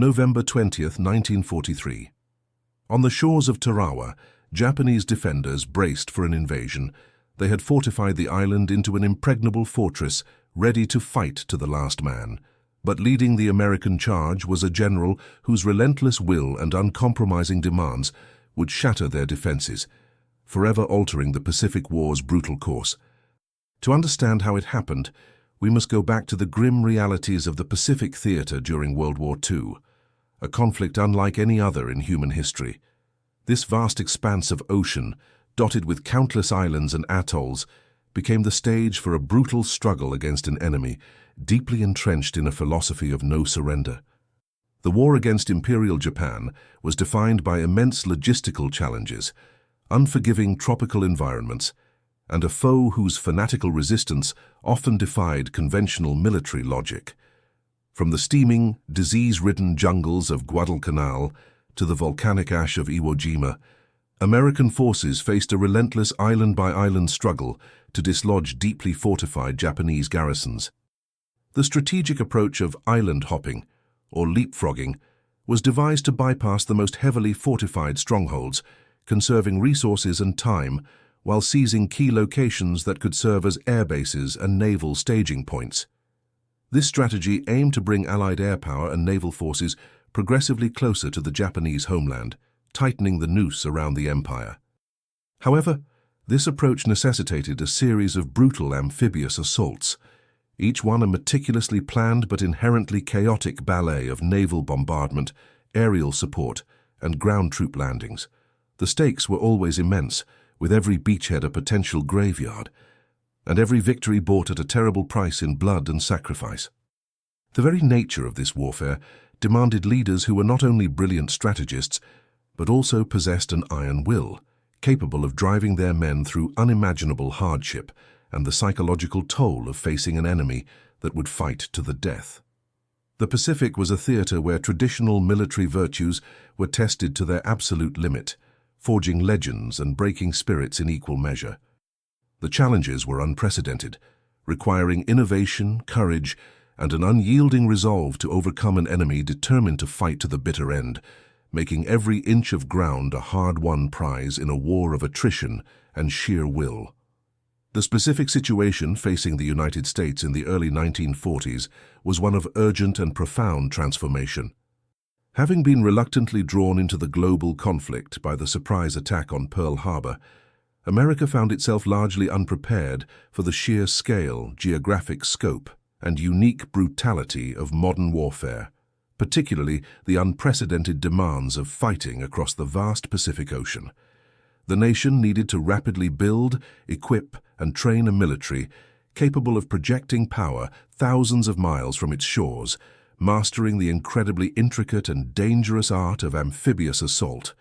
November 20th, 1943. On the shores of Tarawa, Japanese defenders braced for an invasion. They had fortified the island into an impregnable fortress, ready to fight to the last man. But leading the American charge was a general whose relentless will and uncompromising demands would shatter their defenses, forever altering the Pacific War's brutal course. To understand how it happened, we must go back to the grim realities of the Pacific theater during World War II, a conflict unlike any other in human history. This vast expanse of ocean, dotted with countless islands and atolls, became the stage for a brutal struggle against an enemy deeply entrenched in a philosophy of no surrender. The war against Imperial Japan was defined by immense logistical challenges, unforgiving tropical environments, and a foe whose fanatical resistance often defied conventional military logic. From the steaming, disease-ridden jungles of Guadalcanal to the volcanic ash of Iwo Jima, American forces faced a relentless island-by-island struggle to dislodge deeply fortified Japanese garrisons. The strategic approach of island hopping, or leapfrogging, was devised to bypass the most heavily fortified strongholds, conserving resources and time while seizing key locations that could serve as air bases and naval staging points. This strategy aimed to bring Allied air power and naval forces progressively closer to the Japanese homeland, tightening the noose around the empire. However, this approach necessitated a series of brutal amphibious assaults, each one a meticulously planned but inherently chaotic ballet of naval bombardment, aerial support, and ground troop landings. The stakes were always immense, with every beachhead a potential graveyard, and every victory bought at a terrible price in blood and sacrifice. The very nature of this warfare demanded leaders who were not only brilliant strategists, but also possessed an iron will, capable of driving their men through unimaginable hardship and the psychological toll of facing an enemy that would fight to the death. The Pacific was a theater where traditional military virtues were tested to their absolute limit, forging legends and breaking spirits in equal measure. The challenges were unprecedented, requiring innovation, courage, and an unyielding resolve to overcome an enemy determined to fight to the bitter end, making every inch of ground a hard-won prize in a war of attrition and sheer will. The specific situation facing the United States in the early 1940s was one of urgent and profound transformation. Having been reluctantly drawn into the global conflict by the surprise attack on Pearl Harbor, America found itself largely unprepared for the sheer scale, geographic scope, and unique brutality of modern warfare, particularly the unprecedented demands of fighting across the vast Pacific Ocean. The nation needed to rapidly build, equip, and train a military capable of projecting power thousands of miles from its shores, mastering the incredibly intricate and dangerous art of amphibious assault.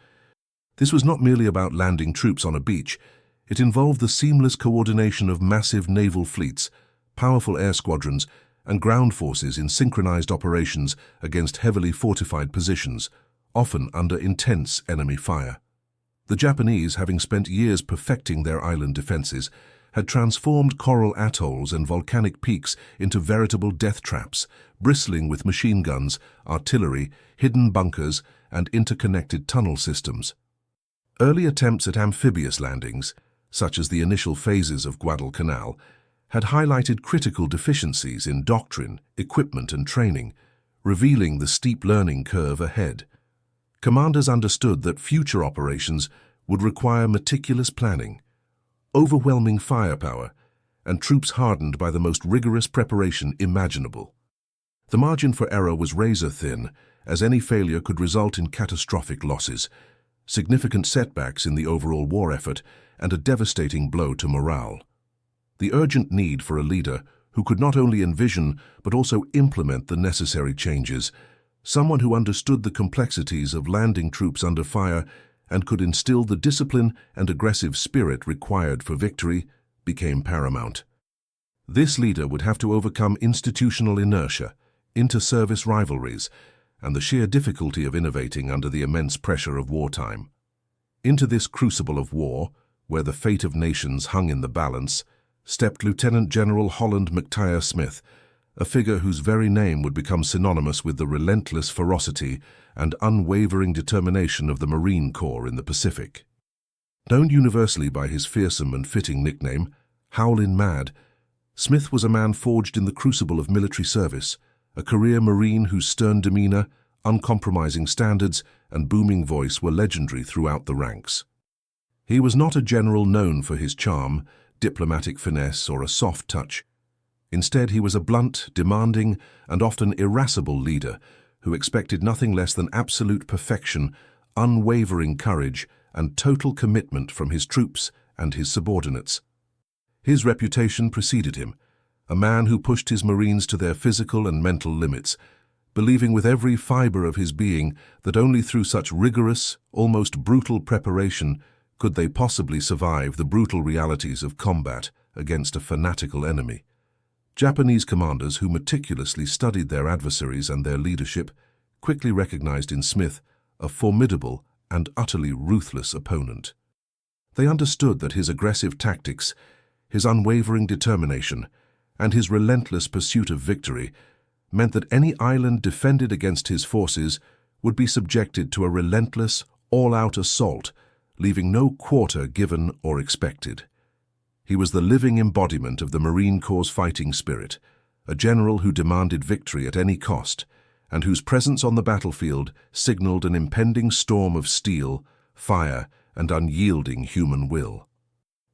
This was not merely about landing troops on a beach. It involved the seamless coordination of massive naval fleets, powerful air squadrons, and ground forces in synchronized operations against heavily fortified positions, often under intense enemy fire. The Japanese, having spent years perfecting their island defenses, had transformed coral atolls and volcanic peaks into veritable death traps, bristling with machine guns, artillery, hidden bunkers, and interconnected tunnel systems. Early attempts at amphibious landings, such as the initial phases of Guadalcanal, had highlighted critical deficiencies in doctrine, equipment, and training, revealing the steep learning curve ahead. Commanders understood that future operations would require meticulous planning, overwhelming firepower, and troops hardened by the most rigorous preparation imaginable. The margin for error was razor-thin, as any failure could result in catastrophic losses, significant setbacks in the overall war effort, and a devastating blow to morale. The urgent need for a leader who could not only envision but also implement the necessary changes, someone who understood the complexities of landing troops under fire and could instill the discipline and aggressive spirit required for victory, became paramount. This leader would have to overcome institutional inertia, inter-service rivalries, and the sheer difficulty of innovating under the immense pressure of wartime. Into this crucible of war, where the fate of nations hung in the balance, stepped Lieutenant General Holland Smith, a figure whose very name would become synonymous with the relentless ferocity and unwavering determination of the Marine Corps in the Pacific. Known universally by his fearsome and fitting nickname, Howlin Mad, Smith was a man forged in the crucible of military service, a career Marine whose stern demeanor, uncompromising standards, and booming voice were legendary throughout the ranks. He was not a general known for his charm, diplomatic finesse, or a soft touch. Instead, he was a blunt, demanding, and often irascible leader who expected nothing less than absolute perfection, unwavering courage, and total commitment from his troops and his subordinates. His reputation preceded him, a man who pushed his Marines to their physical and mental limits, believing with every fiber of his being that only through such rigorous, almost brutal preparation could they possibly survive the brutal realities of combat against a fanatical enemy. Japanese commanders who meticulously studied their adversaries and their leadership quickly recognized in Smith a formidable and utterly ruthless opponent. They understood that his aggressive tactics, his unwavering determination, and his relentless pursuit of victory meant that any island defended against his forces would be subjected to a relentless, all-out assault, leaving no quarter given or expected. He was the living embodiment of the Marine Corps' fighting spirit, a general who demanded victory at any cost, and whose presence on the battlefield signaled an impending storm of steel, fire, and unyielding human will.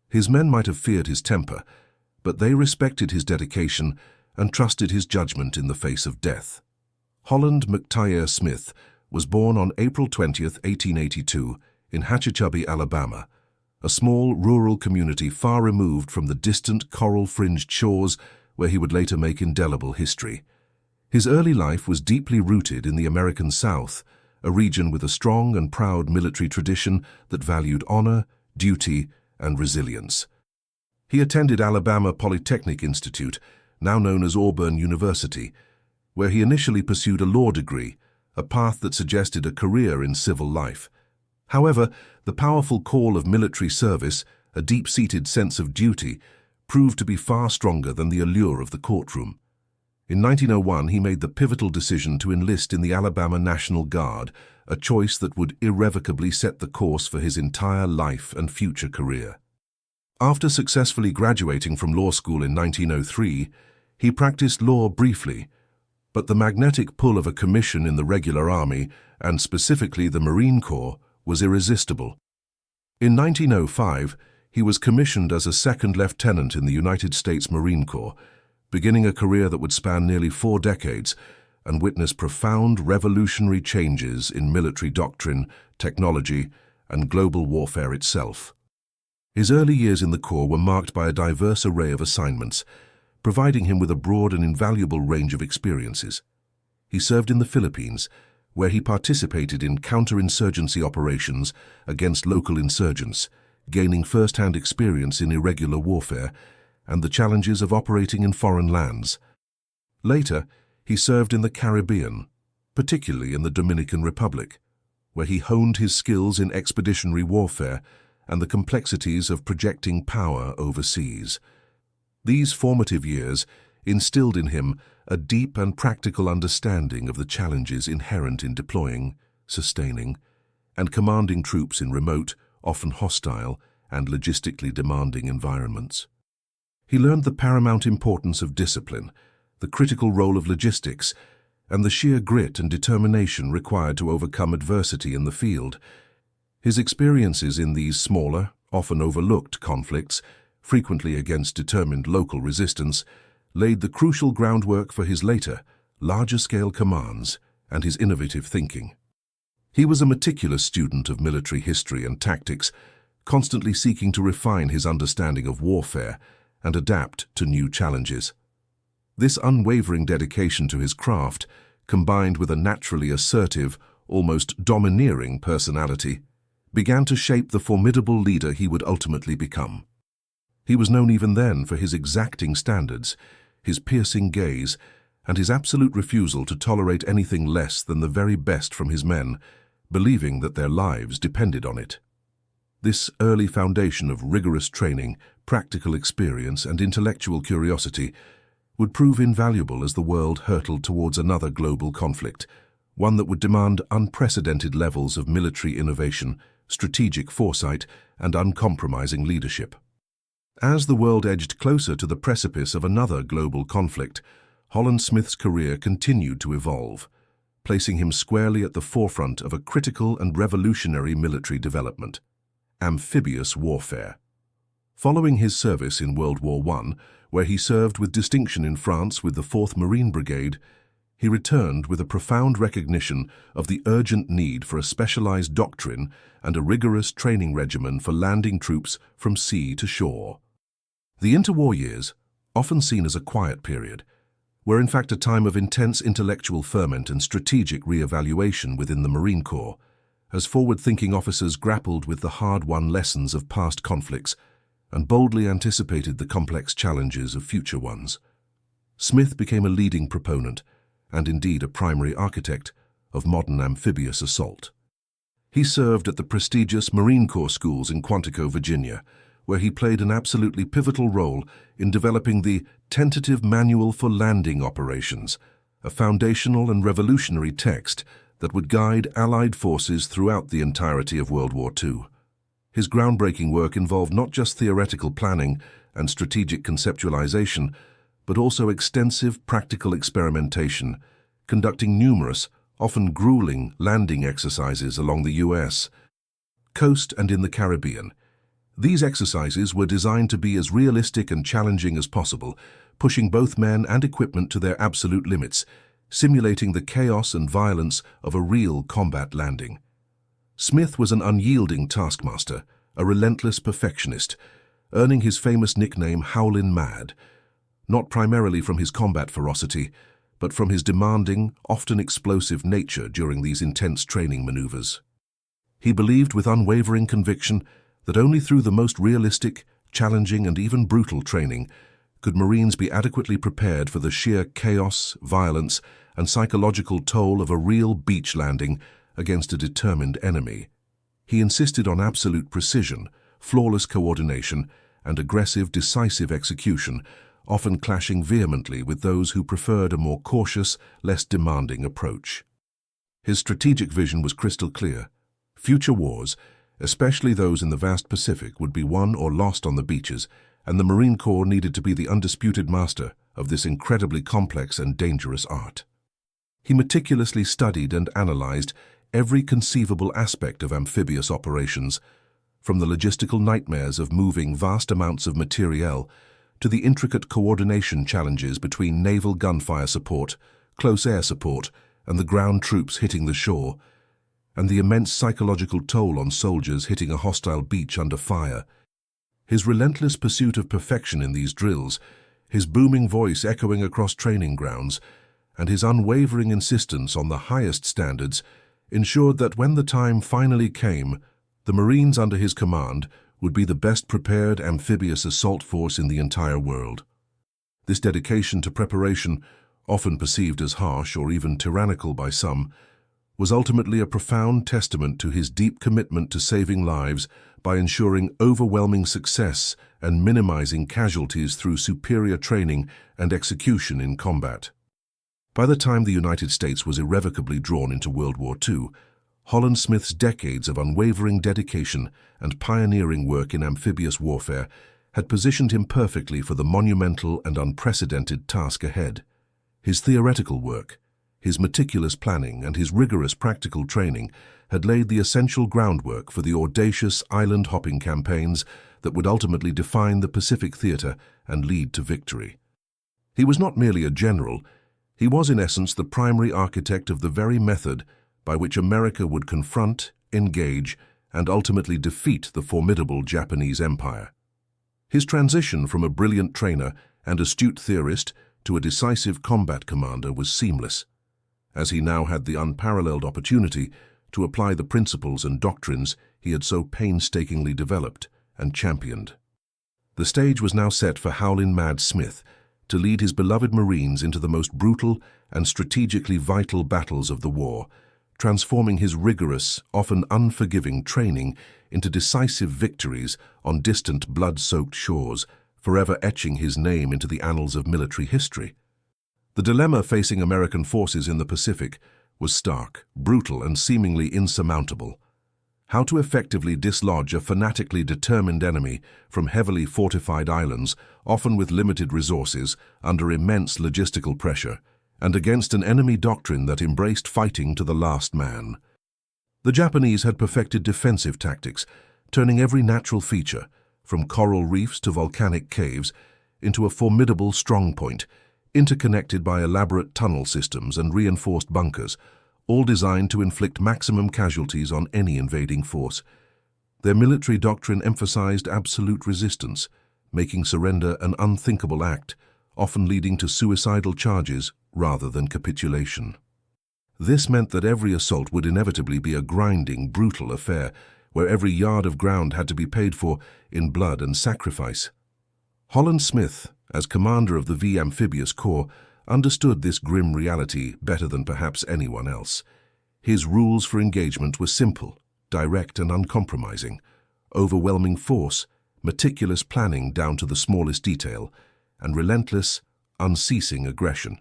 His men might have feared his temper, but they respected his dedication and trusted his judgment in the face of death. Holland Smith was born on April 20, 1882, in Hatchachubby, Alabama, a small rural community far removed from the distant coral-fringed shores where he would later make indelible history. His early life was deeply rooted in the American South, a region with a strong and proud military tradition that valued honor, duty, and resilience. He attended Alabama Polytechnic Institute, now known as Auburn University, where he initially pursued a law degree, a path that suggested a career in civil life. However, the powerful call of military service, a deep-seated sense of duty, proved to be far stronger than the allure of the courtroom. In 1901, he made the pivotal decision to enlist in the Alabama National Guard, a choice that would irrevocably set the course for his entire life and future career. After successfully graduating from law school in 1903, he practiced law briefly, but the magnetic pull of a commission in the regular army, and specifically the Marine Corps, was irresistible. In 1905, he was commissioned as a second lieutenant in the United States Marine Corps, beginning a career that would span nearly 4 decades and witness profound revolutionary changes in military doctrine, technology, and global warfare itself. His early years in the Corps were marked by a diverse array of assignments, providing him with a broad and invaluable range of experiences. He served in the Philippines, where he participated in counterinsurgency operations against local insurgents, gaining first-hand experience in irregular warfare and the challenges of operating in foreign lands. Later, he served in the Caribbean, particularly in the Dominican Republic, where he honed his skills in expeditionary warfare and the complexities of projecting power overseas. These formative years instilled in him a deep and practical understanding of the challenges inherent in deploying, sustaining, and commanding troops in remote, often hostile, and logistically demanding environments. He learned the paramount importance of discipline, the critical role of logistics, and the sheer grit and determination required to overcome adversity in the field. His experiences in these smaller, often overlooked conflicts, frequently against determined local resistance, laid the crucial groundwork for his later, larger-scale commands and his innovative thinking. He was a meticulous student of military history and tactics, constantly seeking to refine his understanding of warfare and adapt to new challenges. This unwavering dedication to his craft, combined with a naturally assertive, almost domineering personality, began to shape the formidable leader he would ultimately become. He was known even then for his exacting standards, his piercing gaze, and his absolute refusal to tolerate anything less than the very best from his men, believing that their lives depended on it. This early foundation of rigorous training, practical experience, and intellectual curiosity would prove invaluable as the world hurtled towards another global conflict, one that would demand unprecedented levels of military innovation, strategic foresight, and uncompromising leadership. As the world edged closer to the precipice of another global conflict, Holland Smith's career continued to evolve, placing him squarely at the forefront of a critical and revolutionary military development: amphibious warfare. Following his service in World War I, where he served with distinction in France with the 4th Marine Brigade, he returned with a profound recognition of the urgent need for a specialized doctrine and a rigorous training regimen for landing troops from sea to shore. The interwar years, often seen as a quiet period, were in fact a time of intense intellectual ferment and strategic re-evaluation within the Marine Corps, as forward-thinking officers grappled with the hard-won lessons of past conflicts and boldly anticipated the complex challenges of future ones. Smith became a leading proponent, and indeed a primary architect, of modern amphibious assault. He served at the prestigious Marine Corps schools in Quantico, Virginia, where he played an absolutely pivotal role in developing the Tentative Manual for Landing Operations, a foundational and revolutionary text that would guide Allied forces throughout the entirety of World War II. His groundbreaking work involved not just theoretical planning and strategic conceptualization, but also extensive practical experimentation, conducting numerous, often grueling, landing exercises along the U.S. coast and in the Caribbean. These exercises were designed to be as realistic and challenging as possible, pushing both men and equipment to their absolute limits, simulating the chaos and violence of a real combat landing. Smith was an unyielding taskmaster, a relentless perfectionist, earning his famous nickname Howlin Mad, not primarily from his combat ferocity, but from his demanding, often explosive nature during these intense training maneuvers. He believed with unwavering conviction that only through the most realistic, challenging, and even brutal training could Marines be adequately prepared for the sheer chaos, violence, and psychological toll of a real beach landing against a determined enemy. He insisted on absolute precision, flawless coordination, and aggressive, decisive execution, often clashing vehemently with those who preferred a more cautious, less demanding approach. His strategic vision was crystal clear. Future wars, especially those in the vast Pacific, would be won or lost on the beaches, and the Marine Corps needed to be the undisputed master of this incredibly complex and dangerous art. He meticulously studied and analyzed every conceivable aspect of amphibious operations, from the logistical nightmares of moving vast amounts of materiel to the intricate coordination challenges between naval gunfire support, close air support, and the ground troops hitting the shore, and the immense psychological toll on soldiers hitting a hostile beach under fire. His relentless pursuit of perfection in these drills, his booming voice echoing across training grounds, and his unwavering insistence on the highest standards ensured that when the time finally came, the Marines under his command would be the best prepared amphibious assault force in the entire world. This dedication to preparation, often perceived as harsh or even tyrannical by some, was ultimately a profound testament to his deep commitment to saving lives by ensuring overwhelming success and minimizing casualties through superior training and execution in combat. By the time the United States was irrevocably drawn into World War II, Holland Smith's decades of unwavering dedication and pioneering work in amphibious warfare had positioned him perfectly for the monumental and unprecedented task ahead. His theoretical work, his meticulous planning, and his rigorous practical training had laid the essential groundwork for the audacious island-hopping campaigns that would ultimately define the Pacific theater and lead to victory. He was not merely a general. He was, in essence, the primary architect of the very method by which America would confront, engage, and ultimately defeat the formidable Japanese Empire. His transition from a brilliant trainer and astute theorist to a decisive combat commander was seamless, as he now had the unparalleled opportunity to apply the principles and doctrines he had so painstakingly developed and championed. The stage was now set for Howlin Mad Smith to lead his beloved Marines into the most brutal and strategically vital battles of the war, transforming his rigorous, often unforgiving training into decisive victories on distant blood-soaked shores, forever etching his name into the annals of military history. The dilemma facing American forces in the Pacific was stark, brutal, and seemingly insurmountable. How to effectively dislodge a fanatically determined enemy from heavily fortified islands, often with limited resources, under immense logistical pressure, and against an enemy doctrine that embraced fighting to the last man. The Japanese had perfected defensive tactics, turning every natural feature, from coral reefs to volcanic caves, into a formidable strongpoint, interconnected by elaborate tunnel systems and reinforced bunkers, all designed to inflict maximum casualties on any invading force. Their military doctrine emphasized absolute resistance, making surrender an unthinkable act, often leading to suicidal charges rather than capitulation. This meant that every assault would inevitably be a grinding, brutal affair, where every yard of ground had to be paid for in blood and sacrifice. Holland Smith, as commander of the V Amphibious Corps, understood this grim reality better than perhaps anyone else. His rules for engagement were simple, direct and uncompromising: overwhelming force, meticulous planning down to the smallest detail, and relentless, unceasing aggression.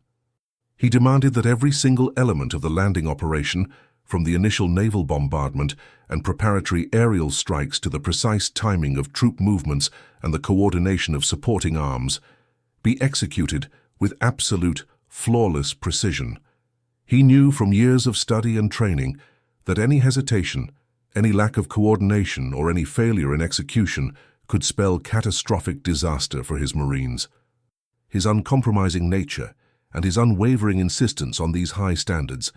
He demanded that every single element of the landing operation, from the initial naval bombardment and preparatory aerial strikes to the precise timing of troop movements and the coordination of supporting arms, be executed with absolute, flawless precision. He knew from years of study and training that any hesitation, any lack of coordination, or any failure in execution could spell catastrophic disaster for his Marines. His uncompromising nature and his unwavering insistence on these high standards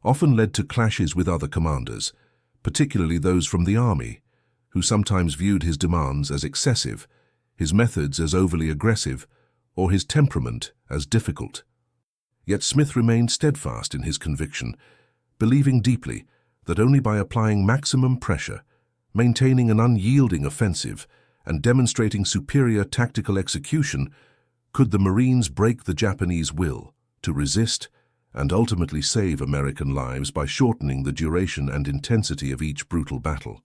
often led to clashes with other commanders, particularly those from the army, who sometimes viewed his demands as excessive, his methods as overly aggressive, or his temperament as difficult. Yet Smith remained steadfast in his conviction, believing deeply that only by applying maximum pressure, maintaining an unyielding offensive, and demonstrating superior tactical execution could the Marines break the Japanese will to resist and ultimately save American lives by shortening the duration and intensity of each brutal battle.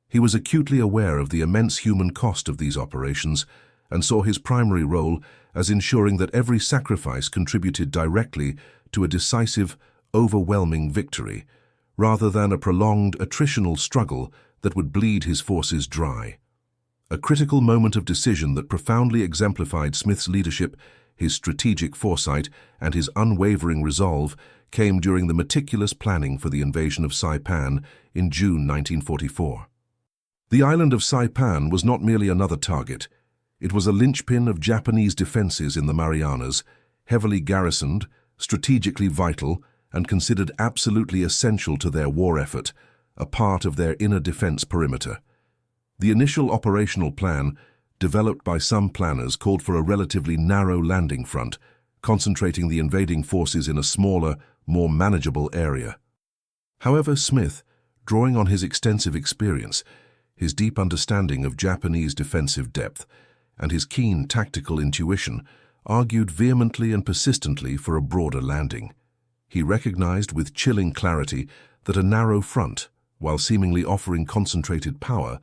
He was acutely aware of the immense human cost of these operations and saw his primary role as ensuring that every sacrifice contributed directly to a decisive, overwhelming victory, rather than a prolonged attritional struggle that would bleed his forces dry. A critical moment of decision that profoundly exemplified Smith's leadership, his strategic foresight, and his unwavering resolve came during the meticulous planning for the invasion of Saipan in June 1944. The island of Saipan was not merely another target. It was a linchpin of Japanese defenses in the Marianas, heavily garrisoned, strategically vital, and considered absolutely essential to their war effort, a part of their inner defense perimeter. The initial operational plan, developed by some planners, called for a relatively narrow landing front, concentrating the invading forces in a smaller, more manageable area. However, Smith, drawing on his extensive experience, his deep understanding of Japanese defensive depth, and his keen tactical intuition, argued vehemently and persistently for a broader landing. He recognized with chilling clarity that a narrow front, while seemingly offering concentrated power,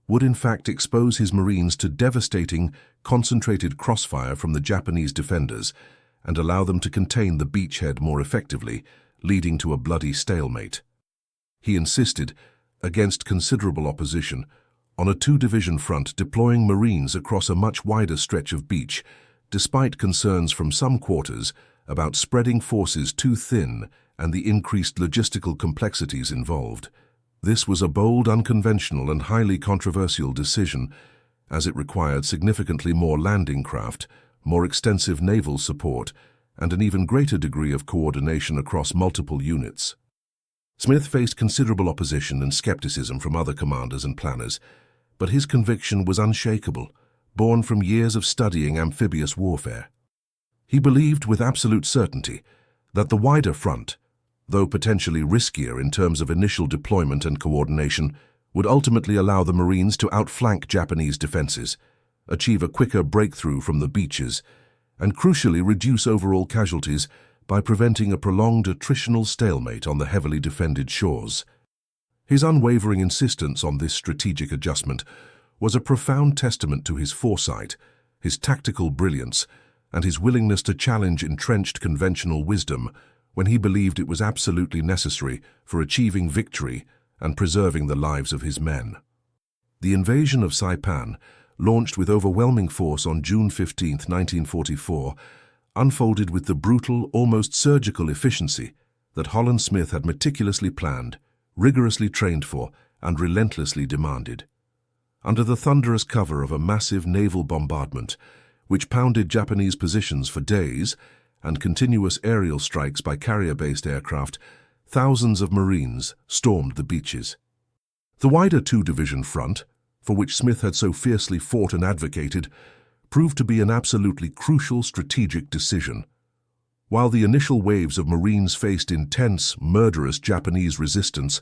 would in fact expose his Marines to devastating, concentrated crossfire from the Japanese defenders and allow them to contain the beachhead more effectively, leading to a bloody stalemate. He insisted, against considerable opposition, on a two-division front deploying Marines across a much wider stretch of beach, despite concerns from some quarters about spreading forces too thin and the increased logistical complexities involved. This was a bold, unconventional, and highly controversial decision, as it required significantly more landing craft, more extensive naval support, and an even greater degree of coordination across multiple units. Smith faced considerable opposition and skepticism from other commanders and planners, but his conviction was unshakable, born from years of studying amphibious warfare. He believed with absolute certainty that the wider front, though potentially riskier in terms of initial deployment and coordination, would ultimately allow the Marines to outflank Japanese defenses, achieve a quicker breakthrough from the beaches, and crucially reduce overall casualties by preventing a prolonged attritional stalemate on the heavily defended shores. His unwavering insistence on this strategic adjustment was a profound testament to his foresight his tactical brilliance, and his willingness to challenge entrenched conventional wisdom when he believed it was absolutely necessary for achieving victory and preserving the lives of his men. The invasion of Saipan, launched with overwhelming force on June 15, 1944, unfolded with the brutal, almost surgical efficiency that Holland Smith had meticulously planned, rigorously trained for, and relentlessly demanded. Under the thunderous cover of a massive naval bombardment, which pounded Japanese positions for days, and continuous aerial strikes by carrier-based aircraft, thousands of Marines stormed the beaches. The wider two-division front, for which Smith had so fiercely fought and advocated, proved to be an absolutely crucial strategic decision. While the initial waves of Marines faced intense, murderous Japanese resistance,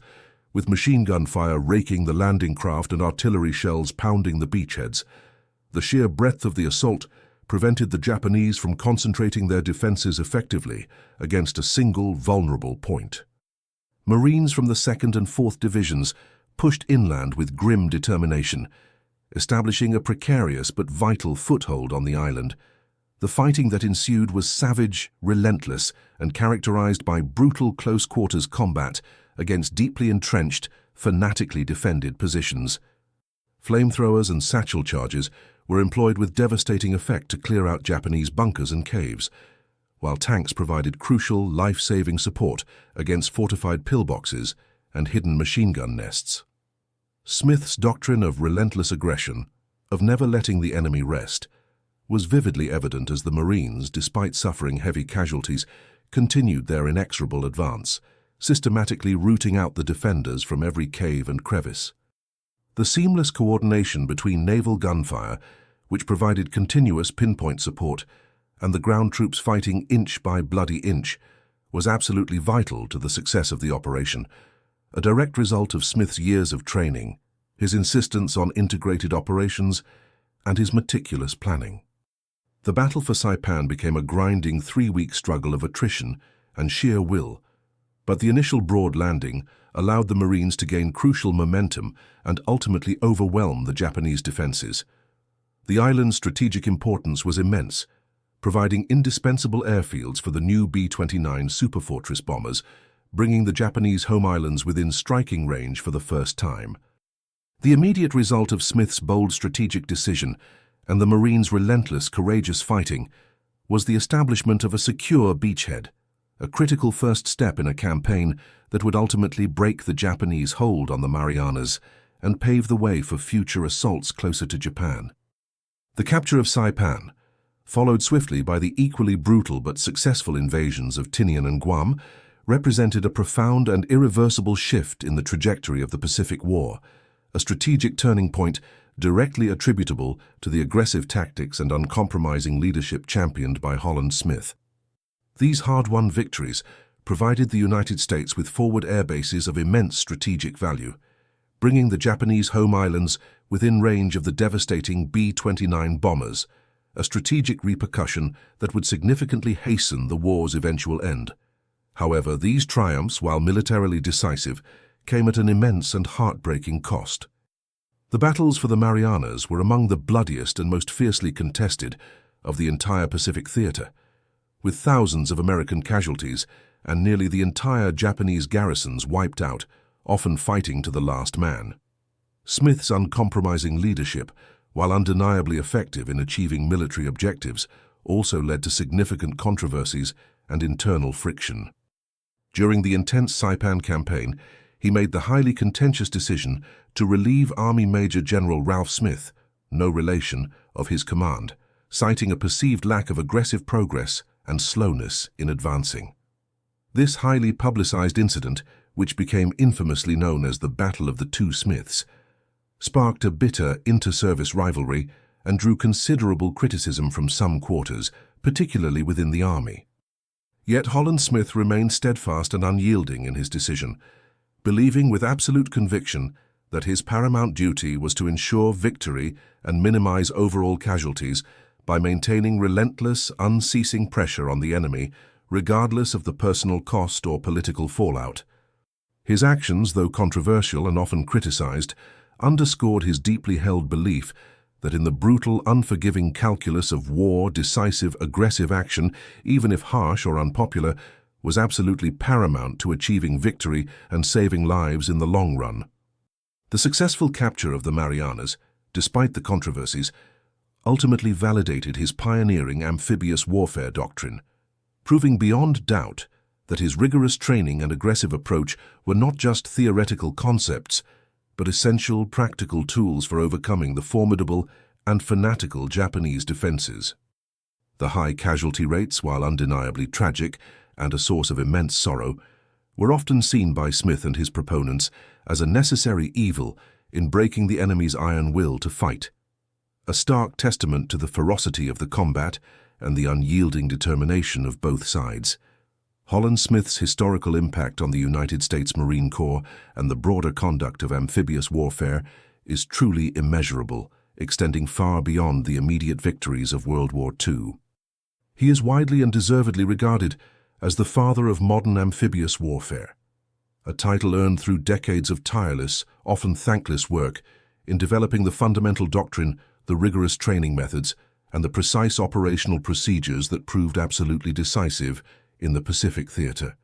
with machine gun fire raking the landing craft and artillery shells pounding the beachheads, the sheer breadth of the assault prevented the Japanese from concentrating their defenses effectively against a single vulnerable point. Marines from the 2nd and 4th Divisions pushed inland with grim determination, establishing a precarious but vital foothold on the island. The fighting that ensued was savage, relentless, and characterized by brutal close-quarters combat against deeply entrenched, fanatically defended positions. Flamethrowers and satchel charges were employed with devastating effect to clear out Japanese bunkers and caves, while tanks provided crucial, life-saving support against fortified pillboxes and hidden machine gun nests. Smith's doctrine of relentless aggression, of never letting the enemy rest, was vividly evident as the Marines, despite suffering heavy casualties, continued their inexorable advance, systematically rooting out the defenders from every cave and crevice. The seamless coordination between naval gunfire, which provided continuous pinpoint support, and the ground troops fighting inch by bloody inch, was absolutely vital to the success of the operation, a direct result of Smith's years of training, his insistence on integrated operations, and his meticulous planning. The battle for Saipan became a grinding 3-week struggle of attrition and sheer will, but the initial broad landing allowed the Marines to gain crucial momentum and ultimately overwhelm the Japanese defenses. The island's strategic importance was immense, providing indispensable airfields for the new B-29 Superfortress bombers, bringing the Japanese home islands within striking range for the first time. The immediate result of Smith's bold strategic decision and the Marines' relentless, courageous fighting was the establishment of a secure beachhead, a critical first step in a campaign that would ultimately break the Japanese hold on the Marianas and pave the way for future assaults closer to Japan. The capture of Saipan, followed swiftly by the equally brutal but successful invasions of Tinian and Guam, represented a profound and irreversible shift in the trajectory of the Pacific War, a strategic turning point directly attributable to the aggressive tactics and uncompromising leadership championed by Holland Smith. These hard-won victories provided the United States with forward air bases of immense strategic value, bringing the Japanese home islands within range of the devastating B-29 bombers, a strategic repercussion that would significantly hasten the war's eventual end. However, these triumphs, while militarily decisive, came at an immense and heartbreaking cost. The battles for the Marianas were among the bloodiest and most fiercely contested of the entire Pacific theater, with thousands of American casualties and nearly the entire Japanese garrisons wiped out, often fighting to the last man. Smith's uncompromising leadership, while undeniably effective in achieving military objectives, also led to significant controversies and internal friction. During the intense Saipan campaign, he made the highly contentious decision to relieve Army Major General Ralph Smith, no relation, of his command, citing a perceived lack of aggressive progress and slowness in advancing. This highly publicized incident, which became infamously known as the Battle of the Two Smiths, sparked a bitter inter-service rivalry and drew considerable criticism from some quarters, particularly within the Army. Yet Holland Smith remained steadfast and unyielding in his decision, believing with absolute conviction that his paramount duty was to ensure victory and minimize overall casualties by maintaining relentless, unceasing pressure on the enemy, regardless of the personal cost or political fallout. His actions, though controversial and often criticized, underscored his deeply held belief that in the brutal, unforgiving calculus of war, decisive, aggressive action, even if harsh or unpopular, was absolutely paramount to achieving victory and saving lives in the long run. The successful capture of the Marianas, despite the controversies, ultimately validated his pioneering amphibious warfare doctrine, proving beyond doubt that his rigorous training and aggressive approach were not just theoretical concepts, but essential practical tools for overcoming the formidable and fanatical Japanese defenses. The high casualty rates, while undeniably tragic and a source of immense sorrow, were often seen by Smith and his proponents as a necessary evil in breaking the enemy's iron will to fight, a stark testament to the ferocity of the combat and the unyielding determination of both sides. Holland Smith's historical impact on the United States Marine Corps and the broader conduct of amphibious warfare is truly immeasurable, extending far beyond the immediate victories of World War II. He is widely and deservedly regarded as the father of modern amphibious warfare, a title earned through decades of tireless, often thankless work in developing the fundamental doctrine, the rigorous training methods, and the precise operational procedures that proved absolutely decisive in the Pacific theater.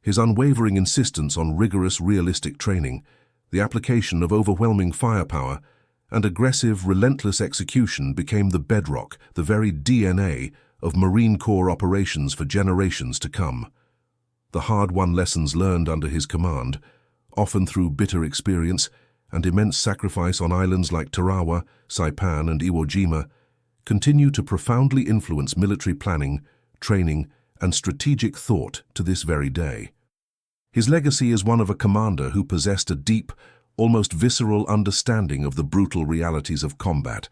His unwavering insistence on rigorous, realistic training, the application of overwhelming firepower, and aggressive, relentless execution became the bedrock, the very DNA of Marine Corps operations for generations to come. The hard-won lessons learned under his command, often through bitter experience and immense sacrifice on islands like Tarawa, Saipan, and Iwo Jima, continue to profoundly influence military planning, training, and strategic thought to this very day. His legacy is one of a commander who possessed a deep, almost visceral understanding of the brutal realities of combat,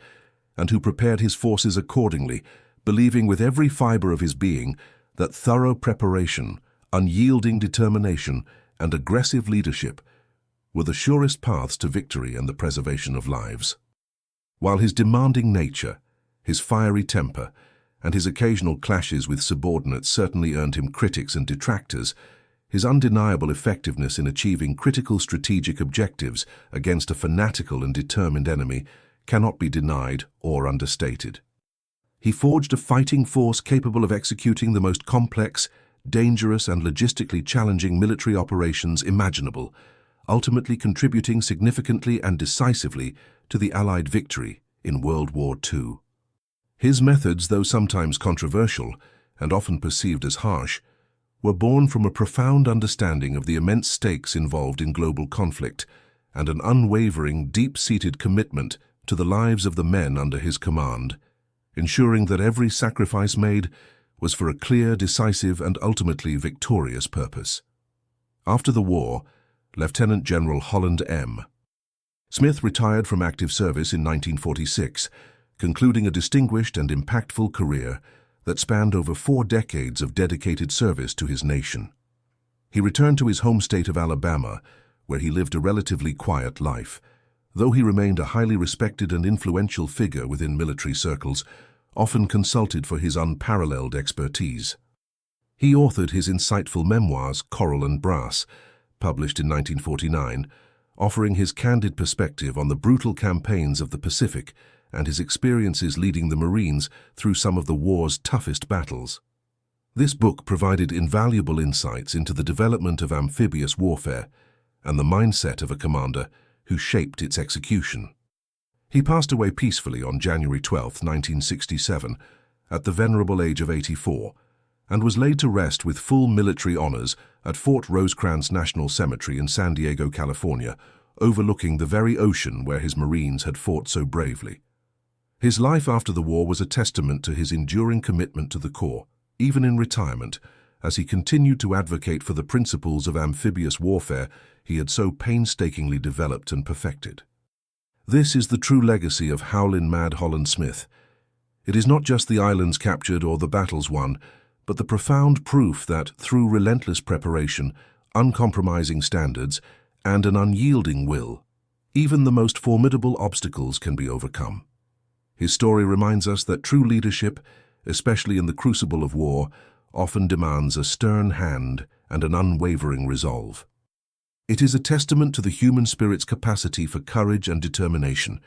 and who prepared his forces accordingly, believing with every fiber of his being that thorough preparation, unyielding determination, and aggressive leadership were the surest paths to victory and the preservation of lives. While his demanding nature, his fiery temper, and his occasional clashes with subordinates certainly earned him critics and detractors, his undeniable effectiveness in achieving critical strategic objectives against a fanatical and determined enemy cannot be denied or understated. He forged a fighting force capable of executing the most complex, dangerous, and logistically challenging military operations imaginable, ultimately contributing significantly and decisively to the Allied victory in World War II. His methods, though sometimes controversial and often perceived as harsh, were born from a profound understanding of the immense stakes involved in global conflict and an unwavering, deep-seated commitment to the lives of the men under his command, ensuring that every sacrifice made was for a clear, decisive, and ultimately victorious purpose. After the war, Lieutenant General Holland M. Smith retired from active service in 1946, concluding a distinguished and impactful career that spanned over 4 decades of dedicated service to his nation. He returned to his home state of Alabama, where he lived a relatively quiet life, though he remained a highly respected and influential figure within military circles, often consulted for his unparalleled expertise. He authored his insightful memoirs, Coral and Brass, published in 1949, offering his candid perspective on the brutal campaigns of the Pacific and his experiences leading the Marines through some of the war's toughest battles. This book provided invaluable insights into the development of amphibious warfare and the mindset of a commander who shaped its execution. He passed away peacefully on January 12, 1967, at the venerable age of 84, and was laid to rest with full military honors at Fort Rosecrans National Cemetery in San Diego, California, overlooking the very ocean where his Marines had fought so bravely. His life after the war was a testament to his enduring commitment to the Corps, even in retirement, as he continued to advocate for the principles of amphibious warfare he had so painstakingly developed and perfected. This is the true legacy of Howlin Mad Holland Smith. It is not just the islands captured or the battles won, but the profound proof that through relentless preparation, uncompromising standards, and an unyielding will, even the most formidable obstacles can be overcome. His story reminds us that true leadership, especially in the crucible of war, often demands a stern hand and an unwavering resolve. It is a testament to the human spirit's capacity for courage and determination,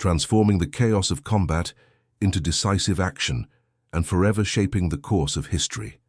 transforming the chaos of combat into decisive action and forever shaping the course of history.